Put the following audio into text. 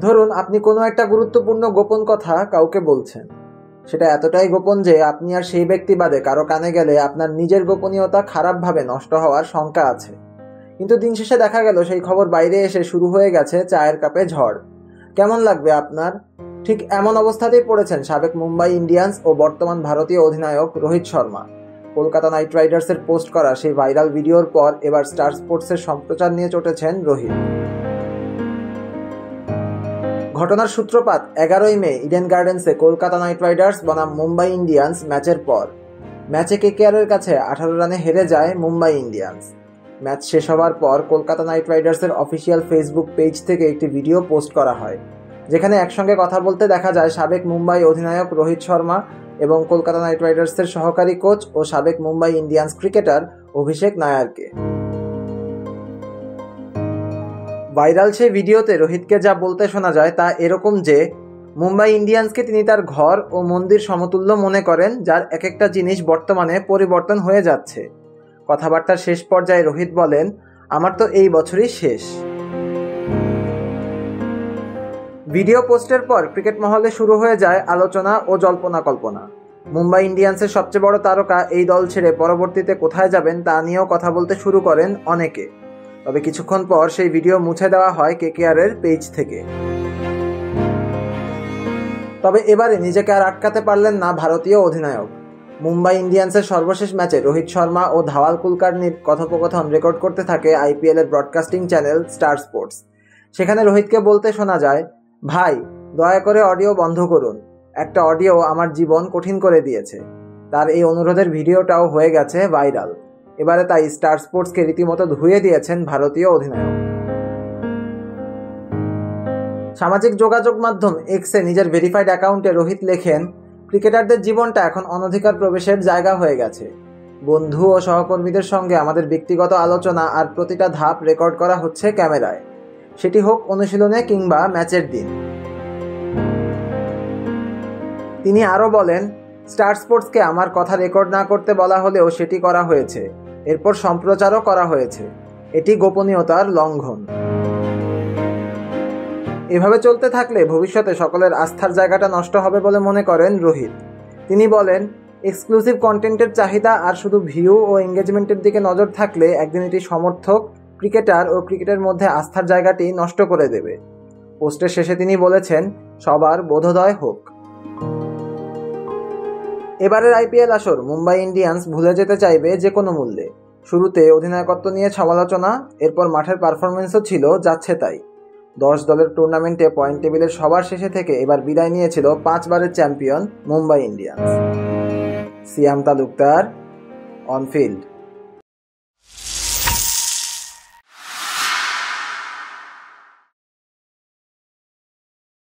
ধরুন আপনি কোনো একটা গুরুত্বপূর্ণ গোপন কথা কাউকে বলছেন, সেটা এতটাই গোপন যে আপনি আর সেই ব্যক্তি বাদে কারো কানে গেলে আপনার নিজের গোপনীয়তা খারাপভাবে নষ্ট হওয়ার শঙ্কা আছে। কিন্তু দিন শেষে দেখা গেল সেই খবর বাইরে এসে শুরু হয়ে গেছে চায়ের কাপে ঝড়। কেমন লাগবে আপনার? ঠিক এমন অবস্থাতেই পড়েছেন সাবেক মুম্বাই ইন্ডিয়ান্স ও বর্তমান ভারতীয় অধিনায়ক রোহিত শর্মা। কলকাতা নাইট রাইডার্সের পোস্ট করা সেই ভাইরাল ভিডিওর পর এবার স্টার স্পোর্টসের সম্প্রচার নিয়ে চটেছেন রোহিত। ঘটনার সূত্রপাত 11ই মে ইডেন গার্ডেন্সে কলকাতা নাইট রাইডার্স বনাম মুম্বাই ইন্ডিয়ান্স ম্যাচের পর। ম্যাচে কেকেআরের কাছে 18 রানে হেরে যায় মুম্বাই ইন্ডিয়ান্স। ম্যাচ শেষ হওয়ার পর কলকাতা নাইট রাইডার্সের অফিসিয়াল ফেসবুক পেজ থেকে একটি ভিডিও পোস্ট করা হয়, যেখানে একসঙ্গে কথা বলতে দেখা যায় সাবেক মুম্বাই অধিনায়ক রোহিত শর্মা এবং কলকাতা নাইট রাইডার্সের সহকারী কোচ ও সাবেক মুম্বাই ইন্ডিয়ান্স ক্রিকেটার অভিষেক নায়ারকে। ভাইরাল সেই ভিডিওতে রোহিতকে যা বলতে শোনা যায় তা এরকম যে মুম্বাই ইন্ডিয়ান্সকে তিনি তার ঘর ও মন্দির সমতুল্য মনে করেন, যার এক একটা জিনিস বর্তমানে পরিবর্তন হয়ে যাচ্ছে। কথাবার্তার শেষ পর্যায়ে রোহিত বলেন, আমার তো এই বছরই শেষ। ভিডিও পোস্টের পর ক্রিকেট মহলে শুরু হয়ে যায় আলোচনা ও জল্পনা কল্পনা। মুম্বাই ইন্ডিয়ান্সের সবচেয়ে বড় তারকা এই দল ছেড়ে পরবর্তীতে কোথায় যাবেন তা নিয়েও কথা বলতে শুরু করেন অনেকে। তবে কিছুক্ষণ পর সেই ভিডিও মুছে দেওয়া হয় কেকেআরের পেজ থেকে। তবে এবারে নিজেকে আর আটকাতে পারলেন না ভারতীয় অধিনায়ক। মুম্বাই ইন্ডিয়ান্সের সর্বশেষ ম্যাচে রোহিত শর্মা ও ধাওয়াল কুলকার্নির কথোপকথন রেকর্ড করতে থাকে আইপিএল এর ব্রডকাস্টিং চ্যানেল স্টার স্পোর্টস। সেখানে রোহিতকে বলতে শোনা যায়, ভাই দয়া করে অডিও বন্ধ করুন, একটা অডিও আমার জীবন কঠিন করে দিয়েছে। তার এই অনুরোধের ভিডিওটাও হয়ে গেছে ভাইরাল। এবারে তাই স্টার স্পোর্টসকে রীতিমতো ধুয়ে দিয়েছেন ভারতীয় অধিনায়ক। সামাজিক যোগাযোগ মাধ্যম এক্সে নিজের ভেরিফাইড অ্যাকাউন্টে রোহিত লেখেন, ক্রিকেটারদের জীবনটা এখন অনধিকার প্রবেশের জায়গা হয়ে গেছে। বন্ধু ও সহকর্মীদের সঙ্গে আমাদের ব্যক্তিগত আলোচনা আর প্রতিটা ধাপ রেকর্ড করা হচ্ছে ক্যামেরায়, সেটি হোক অনুশীলনে কিংবা ম্যাচের দিন। তিনি আরও বলেন, স্টার স্পোর্টসকে আমার কথা রেকর্ড না করতে বলা হলেও সেটি করা হয়েছে, এরপর সম্প্রচারও করা হয়েছে। এটি গোপনীয়তার লঙ্ঘন। এভাবে চলতে থাকলে ভবিষ্যতে সকলের আস্থার জায়গাটা নষ্ট হবে বলে মনে করেন রোহিত। তিনি বলেন, এক্সক্লুসিভ কন্টেন্টের চাহিদা আর শুধু ভিউ ও এঙ্গেজমেন্টের দিকে নজর থাকলে একদিন এটি সমর্থক, ক্রিকেটার ও ক্রিকেটের মধ্যে আস্থার জায়গাটি নষ্ট করে দেবে। পোস্টের শেষে তিনি বলেছেন, সবার বোধোদয় হোক। এবারের আইপিএল আসর মুম্বাই ইন্ডিয়ান্স ভুলে যেতে চাইবে যে কোনো মূল্যে। শুরুতে অধিনায়কত্ব নিয়ে সমালোচনা, এরপর মাঠের পারফরমেন্সও ছিল যাচ্ছে তাই। 10 দলের টুর্নামেন্টে পয়েন্ট টেবিলের সবার শেষে থেকে এবার বিদায় নিয়েছিল 5 বারের champion Mumbai Indians. Siam Talukdar, on field.